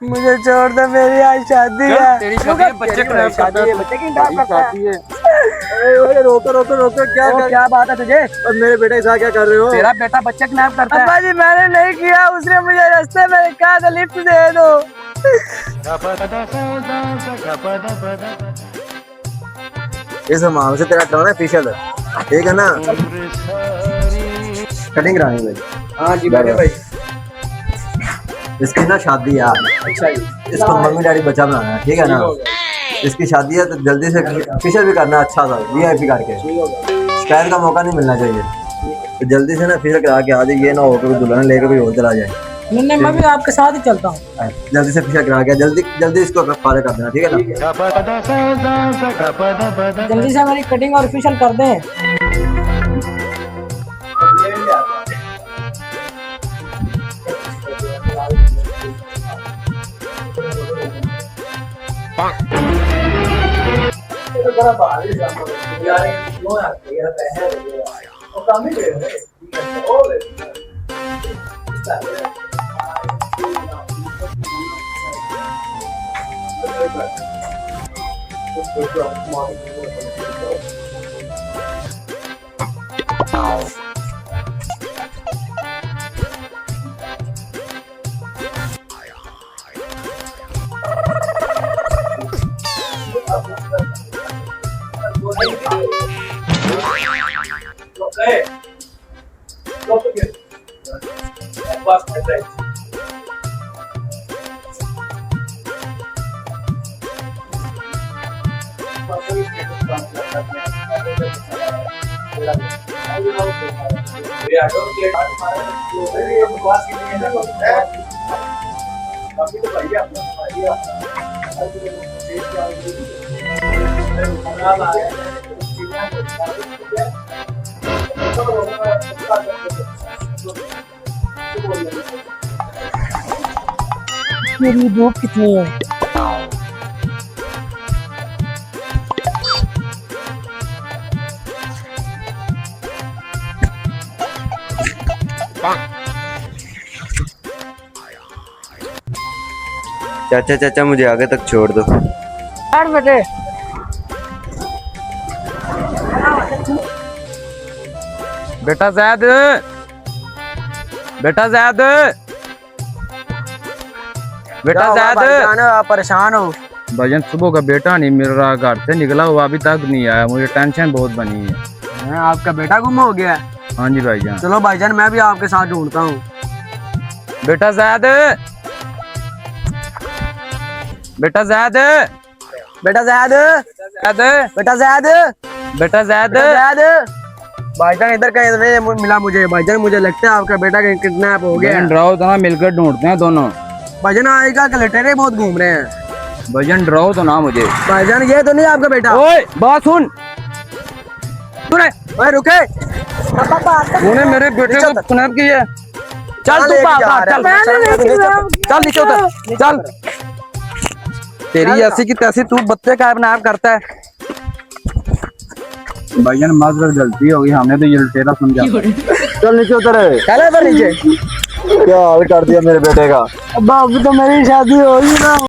मुझे छोड़ दो, मेरी आज शादी है। तेरी शादी है, बच्चे को शादी है, बच्चे की शादी है। रोको रोको रोको, क्या बात है तुझे? और मेरे बेटे के साथ क्या कर रहे हो? तेरा बेटा बच्चे को नाम करता है। अब्बा जी मैंने नहीं किया, उसने मुझे रास्ते में कहा था लिफ्ट दे दो। इस मामले से तेरा टर्न है फेशियल, ठीक है ना? कटिंग करानी भाई। हाँ जी भाई। इसकी ना शादी है यार। अच्छा जी। इसको मम्मी डैडी बच्चा बनाना है, ठीक है ना? इसकी शादी है तो जल्दी से फेशियल भी करना है, अच्छा सा वीआईपी करके। शिकायत का मौका नहीं मिलना चाहिए, तो जल्दी से ना फेशियल करा के आ जाए, ये ना हो कि दुल्हन लेकर कोई और चला जाए। नहीं, मैं भी आपके साथ ही चलता हूँ। जल्दी से फेशियल करा के जल्दी जल्दी इसको फारे कर देना, ठीक है ना? जल्दी से हमारी कटिंग और फेशियल कर दें। मेरी धूप कितनी है? चाचा चाचा मुझे आगे तक छोड़ दो। 8 बजे। बेटा जैद, बेटा जैद, बेटा जैद। आप परेशान हो? भजन सुबह का बेटा नहीं मिल रहा, घर से निकला हुआ अभी तक नहीं आया, मुझे टेंशन बहुत बनी है। आपका बेटा गुम हो गया? हाँ जी भाईजान। चलो भाईजान मैं भी आपके साथ ढूंढता हूँ। बेटा जैद, बेटा जैद, बेटा जैद, जैद, बेटा जैद, बेटा जैद। जैद। भाईजान इधर कहीं मिला मुझे। भाईजान मुझे लगता है आपका बेटा किडनैप हो गया। डराओ तो ना, मिलकर ढूंढते हैं दोनों। भाईजान आएगा कलेक्टर बहुत घूम रहे हैं। भजन डराओ तो ना मुझे। भाईजान ये तो नहीं आपका बेटा? ओए बात सुन, ओए रुके। तूने मेरे बेटे को किडनैप किया। चल तू बाहर, चल चल नीचे उतर, चल। तेरी ऐसी की तैसी तू बच्चे का किडनैप करता है। भाईजान माजरत गलती हो गई, हमने तो ये लुटेरा समझा। चल नीचे उतर। चले तो नीचे। क्या हाल कर दिया मेरे बेटे का। अब तो मेरी शादी होगी ना।